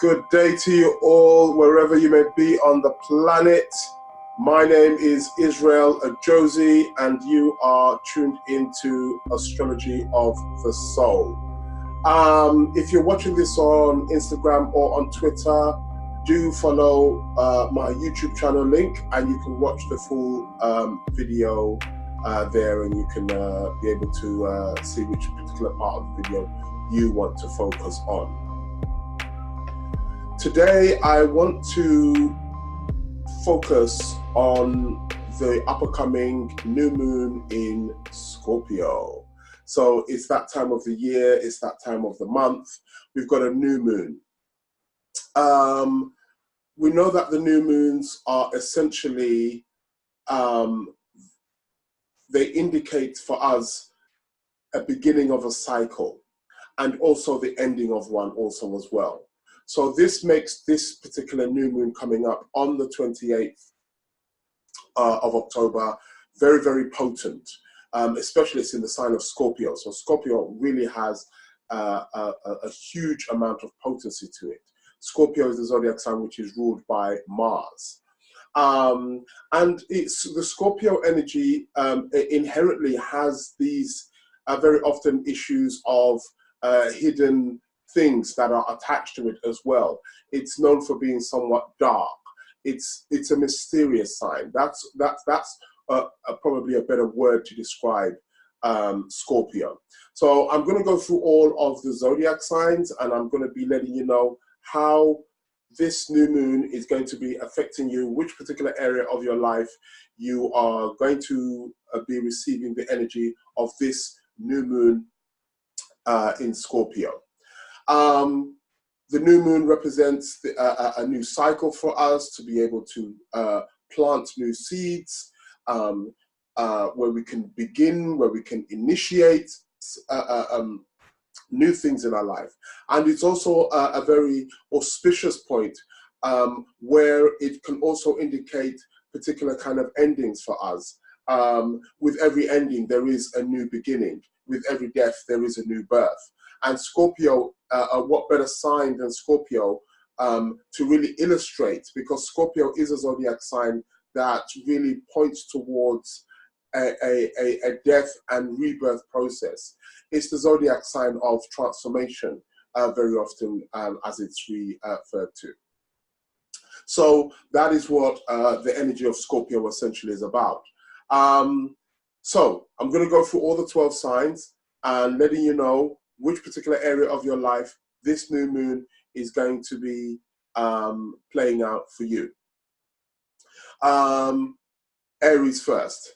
Good day to you all, wherever you may be on the planet. My name is Israel Ajosi, and you are tuned into Astrology of the Soul. If you're watching this on Instagram or on Twitter, do follow my YouTube channel link, and you can watch the full video there, and you can be able to see which particular part of the video you want to focus on. Today, I want to focus on the upcoming new moon in Scorpio. So it's that time of the year, it's that time of the month. We've got a new moon. We know that the new moons are essentially, they indicate for us a beginning of a cycle and also the ending of one also as well. So this makes this particular new moon coming up on the 28th of October very, very potent, especially it's in the sign of Scorpio. So Scorpio really has a huge amount of potency to it. Scorpio is the zodiac sign which is ruled by Mars. And it's the Scorpio energy inherently has these very often issues of hidden things that are attached to it as well. It's known for being somewhat dark. It's a mysterious sign. That's probably a better word to describe Scorpio. So I'm going to go through all of the zodiac signs, and I'm going to be letting you know how this new moon is going to be affecting you, which particular area of your life you are going to be receiving the energy of this new moon in Scorpio. The new moon represents a new cycle for us to be able to plant new seeds, where we can begin, where we can initiate new things in our life. And it's also a very auspicious point where it can also indicate particular kind of endings for us. With every ending, there is a new beginning. With every death, there is a new birth. And Scorpio, what better sign than Scorpio to really illustrate, because Scorpio is a zodiac sign that really points towards a death and rebirth process. It's the zodiac sign of transformation, very often as it's referred to. So that is what the energy of Scorpio essentially is about. So I'm going to go through all the 12 signs and letting you know which particular area of your life this new moon is going to be playing out for you. Aries first.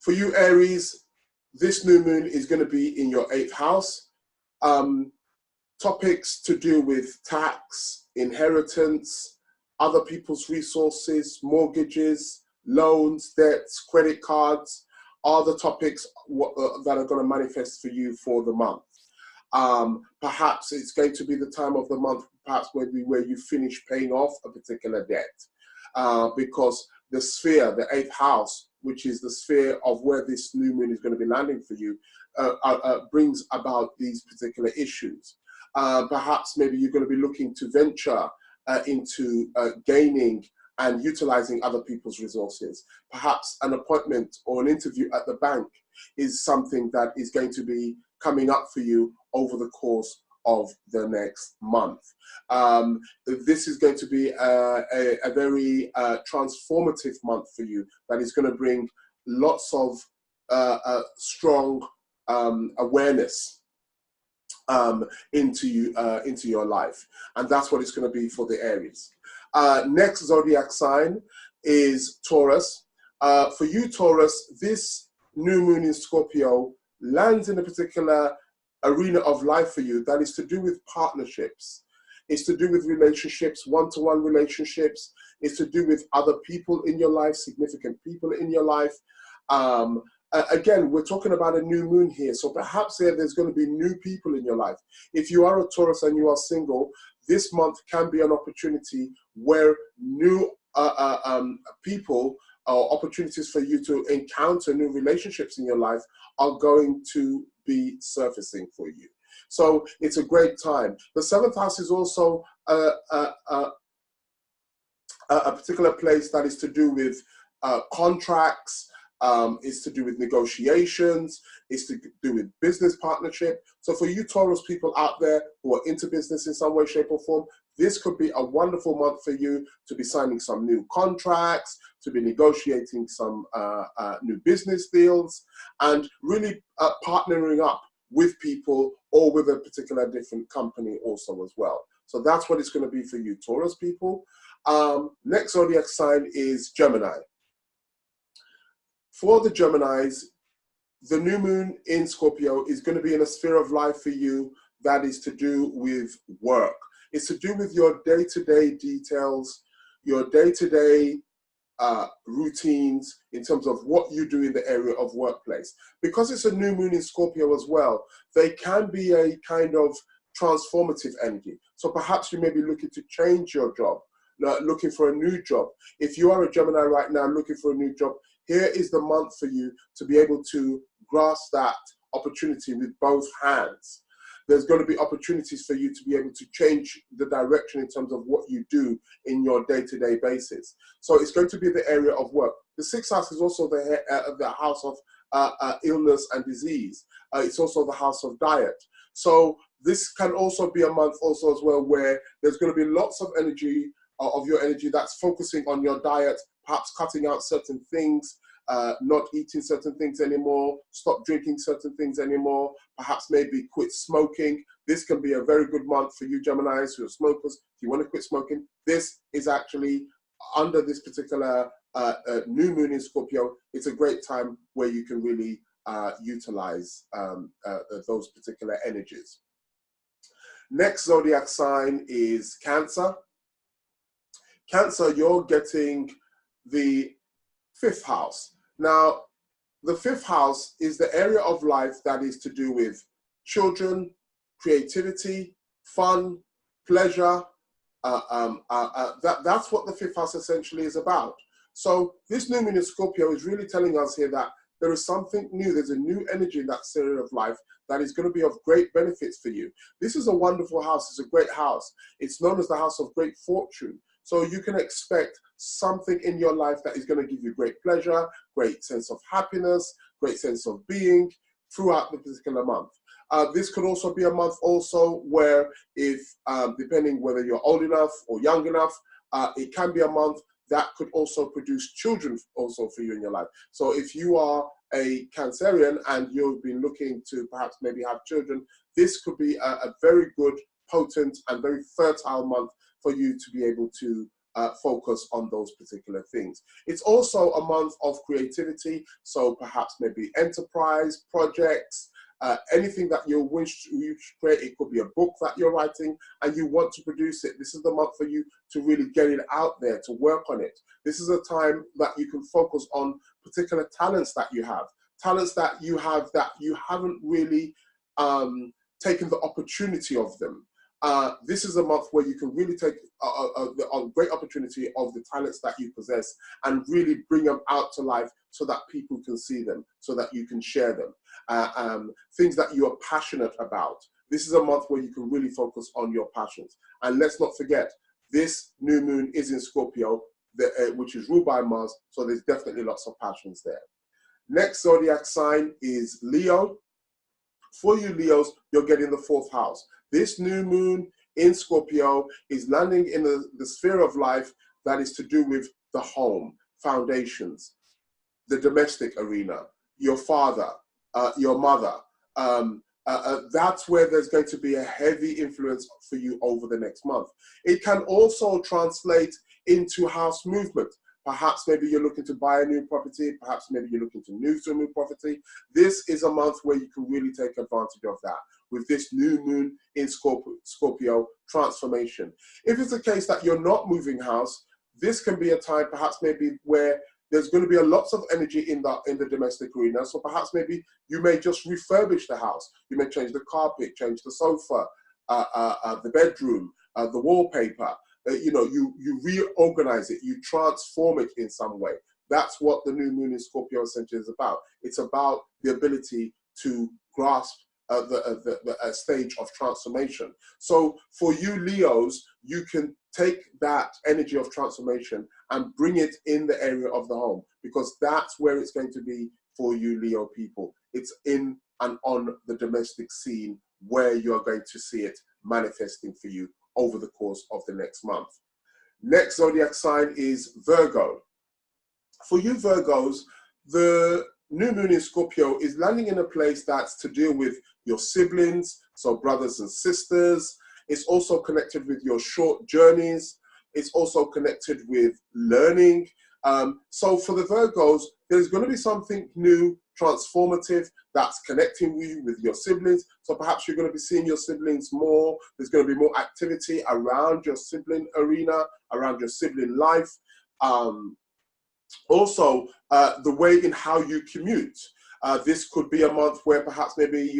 For you, Aries, this new moon is going to be in your 8th house. Topics to do with tax, inheritance, other people's resources, mortgages, loans, debts, credit cards are the topics that are going to manifest for you for the month. Perhaps it's going to be the time of the month, perhaps maybe where you finish paying off a particular debt, because the sphere, the 8th house, which is the sphere of where this new moon is going to be landing for you, brings about these particular issues. Perhaps maybe you're going to be looking to venture into gaining and utilizing other people's resources. Perhaps an appointment or an interview at the bank is something that is going to be coming up for you over the course of the next month. This is going to be a very transformative month for you that is going to bring lots of strong awareness into your life, and that's what it's going to be for the Aries. Next zodiac sign is Taurus. For you, Taurus, this new moon in Scorpio lands in a particular arena of life for you that is to do with partnerships. It's to do with relationships, one-to-one relationships. It's to do with other people in your life, significant people in your life. Again, we're talking about a new moon here, so perhaps there's going to be new people in your life. If you are a Taurus and you are single, this month can be an opportunity where new people or opportunities for you to encounter new relationships in your life are going to be surfacing for you. So it's a great time. The 7th house is also a particular place that is to do with contracts, is to do with negotiations, is to do with business partnership. So for you Taurus people out there who are into business in some way, shape or form, this could be a wonderful month for you to be signing some new contracts, to be negotiating some new business deals, and really partnering up with people or with a particular different company also as well. So that's what it's going to be for you Taurus people. Next zodiac sign is Gemini. For the Geminis, the new moon in Scorpio is going to be in a sphere of life for you that is to do with work. It's to do with your day-to-day details, your day-to-day routines in terms of what you do in the area of workplace. Because it's a new moon in Scorpio as well, they can be a kind of transformative energy. So perhaps you may be looking to change your job, looking for a new job. If you are a Gemini right now looking for a new job, here is the month for you to be able to grasp that opportunity with both hands. There's going to be opportunities for you to be able to change the direction in terms of what you do in your day-to-day basis. So it's going to be the area of work. The 6th house is also the house of illness and disease. It's also the house of diet. So this can also be a month also as well where there's going to be lots of energy, of your energy that's focusing on your diet, perhaps cutting out certain things, not eating certain things anymore, stop drinking certain things anymore, perhaps maybe quit smoking. This can be a very good month for you Geminis who are smokers. If you want to quit smoking, this is actually under this particular new moon in Scorpio. It's a great time where you can really utilize those particular energies. Next zodiac sign is Cancer. Cancer, you're getting the 5th house. Now, the 5th house is the area of life that is to do with children, creativity, fun, pleasure. That's what the 5th house essentially is about. So this new moon in Scorpio is really telling us here that there is something new. There's a new energy in that area of life that is going to be of great benefits for you. This is a wonderful house. It's a great house. It's known as the house of great fortune. So you can expect something in your life that is going to give you great pleasure, great sense of happiness, great sense of being throughout the particular month. This could also be a month also where if, depending whether you're old enough or young enough, it can be a month that could also produce children also for you in your life. So if you are a Cancerian and you've been looking to perhaps maybe have children, this could be a very good, potent and very fertile month for you to be able to focus on those particular things. It's also a month of creativity, so perhaps maybe enterprise, projects, anything that you wish to create. It could be a book that you're writing and you want to produce it. This is the month for you to really get it out there, to work on it. This is a time that you can focus on particular talents that you have that you haven't really taken the opportunity of them. This is a month where you can really take a great opportunity of the talents that you possess and really bring them out to life so that people can see them, so that you can share them. Things that you are passionate about. This is a month where you can really focus on your passions. And let's not forget, this new moon is in Scorpio, which is ruled by Mars, so there's definitely lots of passions there. Next zodiac sign is Leo. For you Leos, you're getting the 4th house. This new moon in Scorpio is landing in the sphere of life that is to do with the home, foundations, the domestic arena, your father, your mother. That's where there's going to be a heavy influence for you over the next month. It can also translate into house movement. Perhaps maybe you're looking to buy a new property. Perhaps maybe you're looking to move to a new property. This is a month where you can really take advantage of that with this new moon in Scorpio transformation. If it's a case that you're not moving house, this can be a time perhaps maybe where there's going to be a lots of energy in the domestic arena. So perhaps maybe you may just refurbish the house. You may change the carpet, change the sofa, the bedroom, the wallpaper. You reorganize it, you transform it in some way. That's what the new moon in Scorpio essentially is about. It's about the ability to grasp stage of transformation. So for you Leos, you can take that energy of transformation and bring it in the area of the home, because that's where it's going to be for you Leo people. It's in and on the domestic scene where you're going to see it manifesting for you over the course of the next month. Next zodiac sign is Virgo. For you Virgos, the new moon in Scorpio is landing in a place that's to deal with your siblings, so brothers and sisters. It's also connected with your short journeys. It's also connected with learning. So for the Virgos, there's going to be something new, transformative, that's connecting you with your siblings. So perhaps you're going to be seeing your siblings more. There's going to be more activity around your sibling arena, around your sibling life. Also, the way in how you commute. This could be a month where perhaps maybe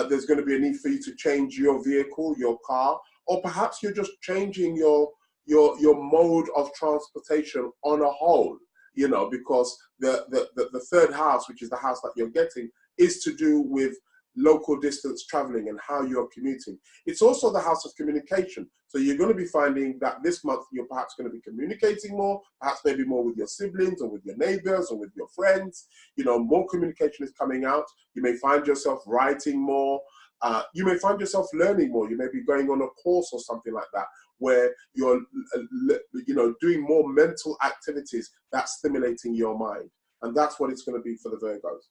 there's going to be a need for you to change your vehicle, your car, or perhaps you're just changing your mode of transportation on a whole, you know, because the third house, which is the house that you're getting, is to do with local distance traveling and how you're commuting. It's also the house of communication. So you're going to be finding that this month you're perhaps going to be communicating more, perhaps maybe more with your siblings or with your neighbors or with your friends. You know, more communication is coming out. You may find yourself writing more. You may find yourself learning more. You may be going on a course or something like that, where you're, you know, doing more mental activities that's stimulating your mind. And that's what it's going to be for the Virgos.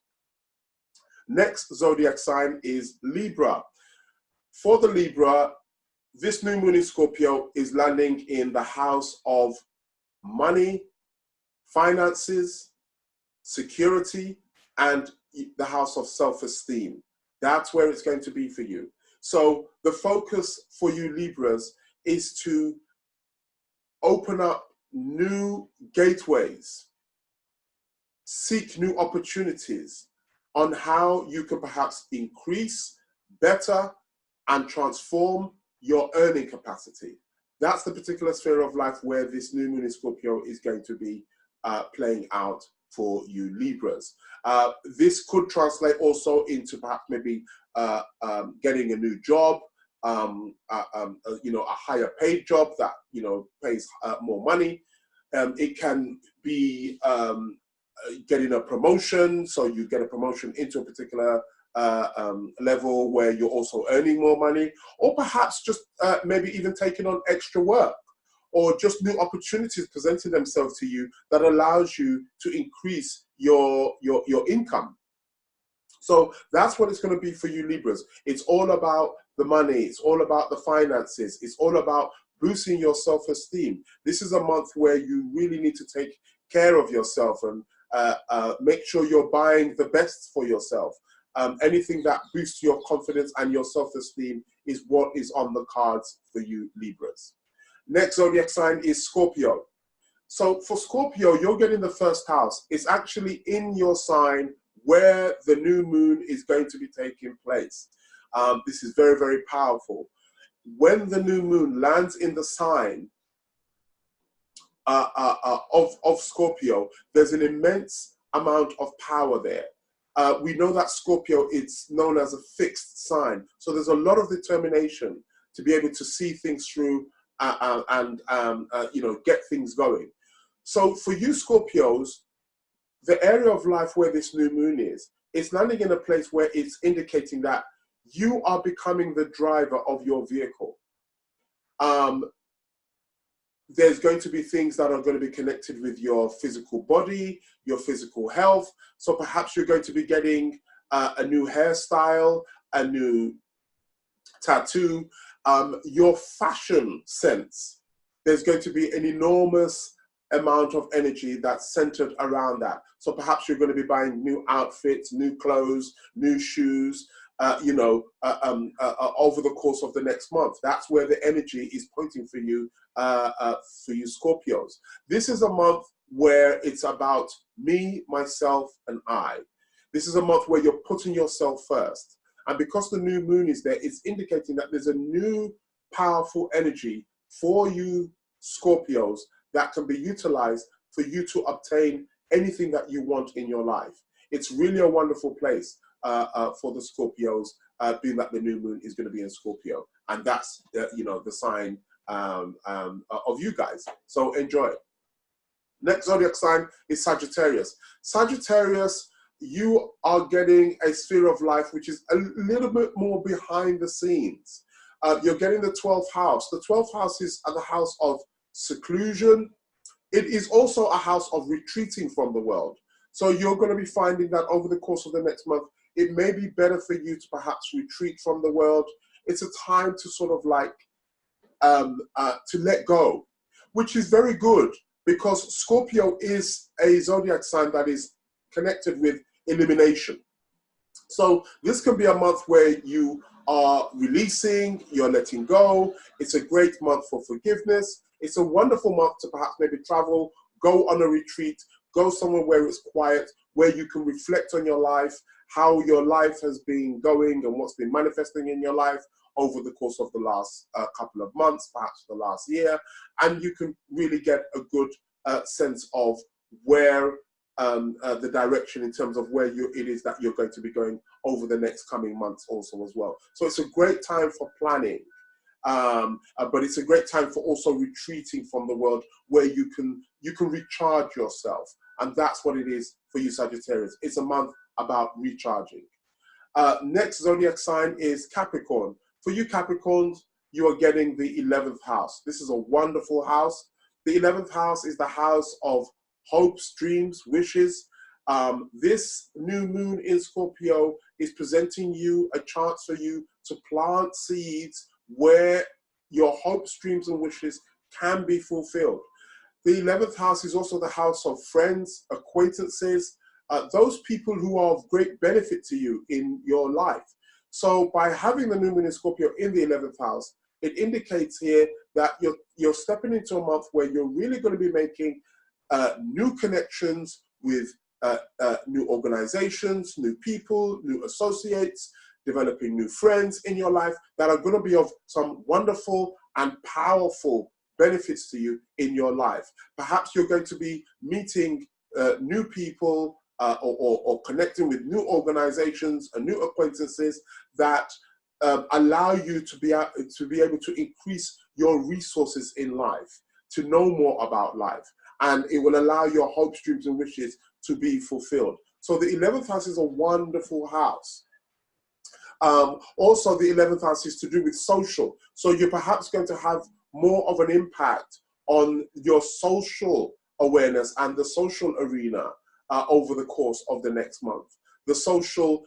Next zodiac sign is Libra. For the Libra, this new moon in Scorpio is landing in the house of money, finances, security, and the house of self-esteem. That's where it's going to be for you. So the focus for you Libras is to open up new gateways, seek new opportunities on how you can perhaps increase, better, and transform your earning capacity. That's the particular sphere of life where this new moon in Scorpio is going to be playing out for you Libras. This could translate also into perhaps maybe getting a new job, you know, a higher paid job that, you know, pays more money. It can be getting a promotion, so you get a promotion into a particular level where you're also earning more money, or perhaps just maybe even taking on extra work, or just new opportunities presenting themselves to you that allows you to increase your income. So that's what it's going to be for you Libras. It's all about the money. It's all about the finances. It's all about boosting your self-esteem. This is a month where you really need to take care of yourself and make sure you're buying the best for yourself. Anything that boosts your confidence and your self-esteem is what is on the cards for you Libras. Next zodiac sign is Scorpio. So for Scorpio, you're getting the first house. It's actually in your sign where the new moon is going to be taking place. This is very, very powerful. When the new moon lands in the sign of Scorpio, there's an immense amount of power there. We know that Scorpio, it's known as a fixed sign. So there's a lot of determination to be able to see things through and you know, get things going. So for you Scorpios, the area of life where this new moon is, it's landing in a place where it's indicating that you are becoming the driver of your vehicle. There's going to be things that are going to be connected with your physical body, your physical health. So perhaps you're going to be getting a new hairstyle, a new tattoo, your fashion sense. There's going to be an enormous amount of energy that's centered around that. So perhaps you're going to be buying new outfits, new clothes, new shoes, you know, over the course of the next month. That's where the energy is pointing for you Scorpios. This is a month where it's about me, myself, and I. This is a month where you're putting yourself first. And because the new moon is there, it's indicating that there's a new powerful energy for you Scorpios that can be utilized for you to obtain anything that you want in your life. It's really a wonderful place. for the Scorpios, being that the new moon is going to be in Scorpio, and that's you know, the sign of you guys. So enjoy. Next zodiac sign is Sagittarius. Sagittarius, you are getting a sphere of life which is a little bit more behind the scenes. You're getting the 12th house. The 12th house is the house of seclusion. It is also a house of retreating from the world. So you're going to be finding that over the course of the next month, it may be better for you to perhaps retreat from the world. It's a time to sort of like, to let go, which is very good, because Scorpio is a zodiac sign that is connected with elimination. So this can be a month where you are releasing, you're letting go. It's a great month for forgiveness. It's a wonderful month to perhaps maybe travel, go on a retreat, go somewhere where it's quiet, where you can reflect on your life, how your life has been going and what's been manifesting in your life over the course of the last couple of months, perhaps the last year. And you can really get a good sense of where the direction in terms of where it is that you're going to be going over the next coming months also as well. So it's a great time for planning, but it's a great time for also retreating from the world, where you can recharge yourself. And that's what it is for you Sagittarius. It's a month about recharging. Next zodiac sign is Capricorn. For you Capricorns, you are getting the 11th house. This is a wonderful house. The 11th house is the house of hopes, dreams, wishes. This new moon in Scorpio is presenting you a chance for you to plant seeds where your hopes, dreams, and wishes can be fulfilled. The 11th house is also the house of friends, acquaintances, those people who are of great benefit to you in your life. So by having the new moon in Scorpio in the 11th house, it indicates here that you're stepping into a month where you're really going to be making new connections with new organizations, new people, new associates, developing new friends in your life that are going to be of some wonderful and powerful benefits to you in your life. Perhaps you're going to be meeting new people or connecting with new organizations and new acquaintances that allow you to be able to increase your resources in life, to know more about life, and it will allow your hopes, dreams, and wishes to be fulfilled. So the 11th house is a wonderful house. Also, the 11th house is to do with social. So you're perhaps going to have more of an impact on your social awareness and the social arena over the course of the next month. The social,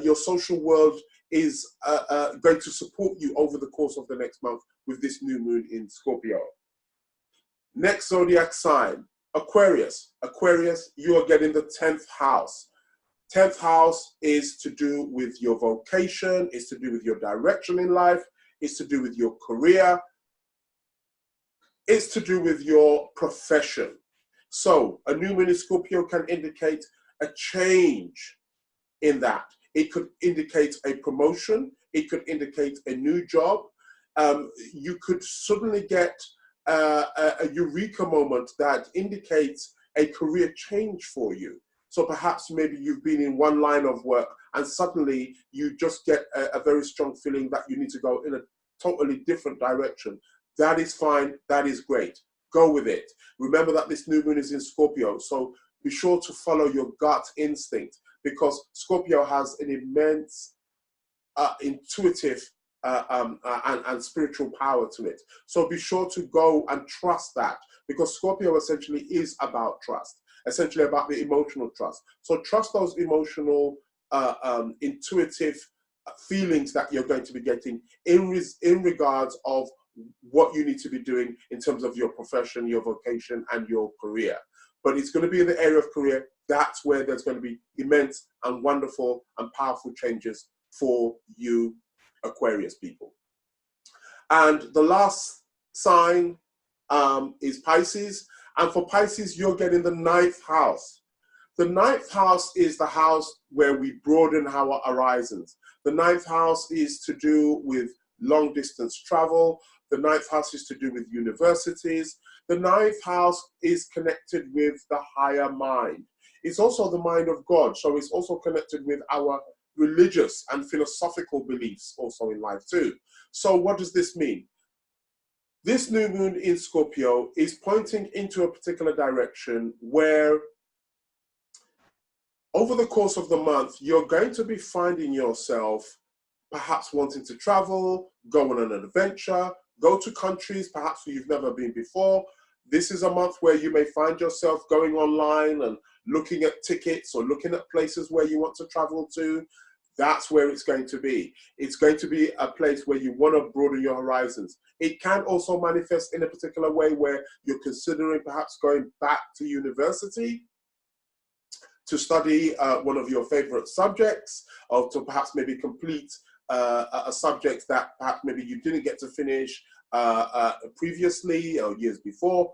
your social world is going to support you over the course of the next month with this new moon in Scorpio. Next zodiac sign, Aquarius. Aquarius, you are getting the 10th house. 10th house is to do with your vocation, is to do with your direction in life, is to do with your career, it's to do with your profession. So a new moon in Scorpio can indicate a change in that. It could indicate a promotion. It could indicate a new job. You could suddenly get a eureka moment that indicates a career change for you. So perhaps maybe you've been in one line of work and suddenly you just get a very strong feeling that you need to go in a totally different direction. That is fine. That is great. Go with it. Remember that this new moon is in Scorpio, so be sure to follow your gut instinct, because Scorpio has an immense intuitive and spiritual power to it. So be sure to go and trust that, because Scorpio essentially is about trust, essentially about the emotional trust. So trust those emotional, intuitive feelings that you're going to be getting in regards of what you need to be doing in terms of your profession, your vocation, and your career. But it's going to be in the area of career. That's where there's going to be immense and wonderful and powerful changes for you Aquarius people. And the last sign is Pisces. And for Pisces, you're getting the 9th house. The 9th house is the house where we broaden our horizons. The 9th house is to do with long distance travel. The 9th house is to do with universities. The 9th house is connected with the higher mind. It's also the mind of God. So it's also connected with our religious and philosophical beliefs also in life too. So what does this mean? This new moon in Scorpio is pointing into a particular direction where over the course of the month, you're going to be finding yourself perhaps wanting to travel, go on an adventure, go to countries perhaps where you've never been before. This is a month where you may find yourself going online and looking at tickets or looking at places where you want to travel to. That's where it's going to be. It's going to be a place where you want to broaden your horizons. It can also manifest in a particular way where you're considering perhaps going back to university to study one of your favorite subjects, or to perhaps maybe complete a subject that perhaps maybe you didn't get to finish previously or years before.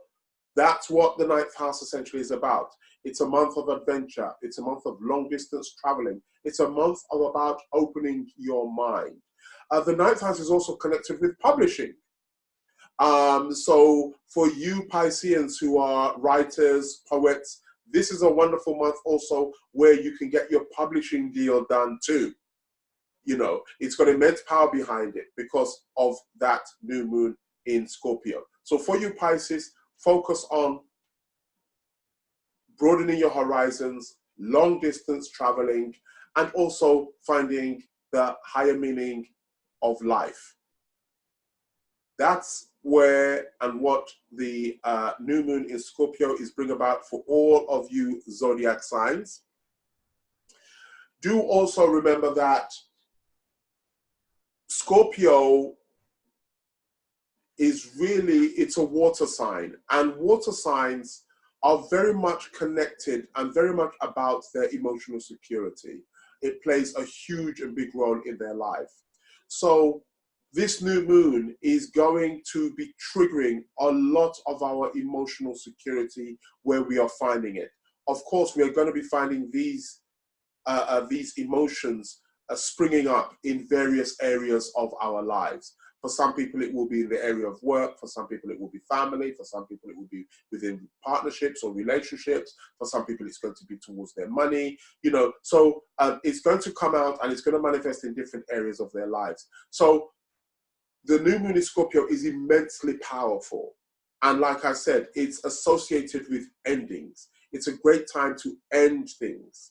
That's what the ninth house essentially is about. It's a month of adventure. It's a month of long distance traveling. It's a month of about opening your mind. The ninth house is also connected with publishing. So for you Pisceans who are writers, poets, this is a wonderful month also where you can get your publishing deal done too. You know, it's got immense power behind it because of that new moon in Scorpio. So for you Pisces, focus on broadening your horizons, long distance traveling, and also finding the higher meaning of life. That's where and what the new moon in Scorpio is bringing about for all of you zodiac signs. Do also remember that Scorpio is really, it's a water sign, and water signs are very much connected and very much about their emotional security. It plays a huge and big role in their life. So this new moon is going to be triggering a lot of our emotional security where we are finding it. Of course, we are going to be finding these emotions springing up in various areas of our lives. For some people, it will be in the area of work. For some people, it will be family. For some people, it will be within partnerships or relationships. For some people, it's going to be towards their money. You know, so it's going to come out and it's going to manifest in different areas of their lives. So the new moon in Scorpio is immensely powerful. And like I said, it's associated with endings. It's a great time to end things.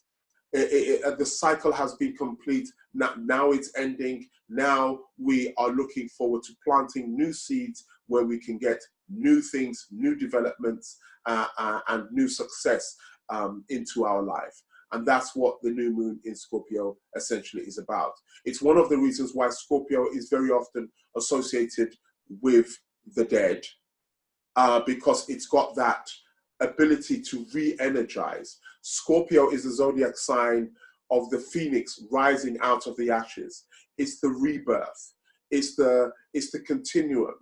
The cycle has been complete. Now it's ending. Now we are looking forward to planting new seeds where we can get new things, new developments, and new success into our life. And that's what the new moon in Scorpio essentially is about. It's one of the reasons why Scorpio is very often associated with the dead, because it's got that ability to re-energize. Scorpio is the zodiac sign of the phoenix rising out of the ashes. It's the rebirth. It's the continuum.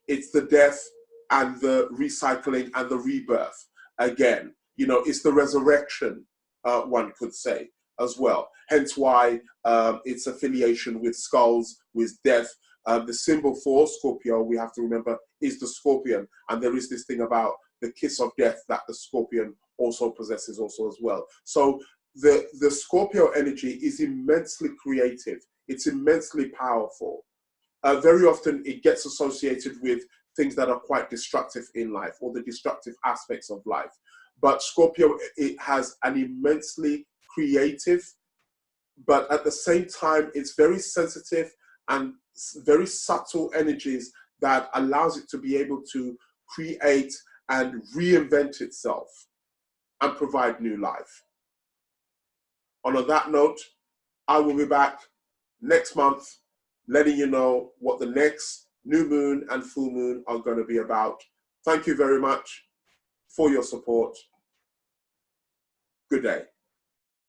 It's the death and the recycling and the rebirth again. You know, it's the resurrection, one could say as well. Hence why its affiliation with skulls, with death. The symbol for Scorpio, we have to remember, is the scorpion. And there is this thing about the kiss of death that the scorpion also possesses also as well. So the Scorpio energy is immensely creative. It's immensely powerful. Very often it gets associated with things that are quite destructive in life or the destructive aspects of life. But Scorpio, it has an immensely creative, but at the same time, it's very sensitive and very subtle energies that allows it to be able to create and reinvent itself and provide new life. And on that note, I will be back next month letting you know what the next new moon and full moon are going to be about. Thank you very much for your support. Good day.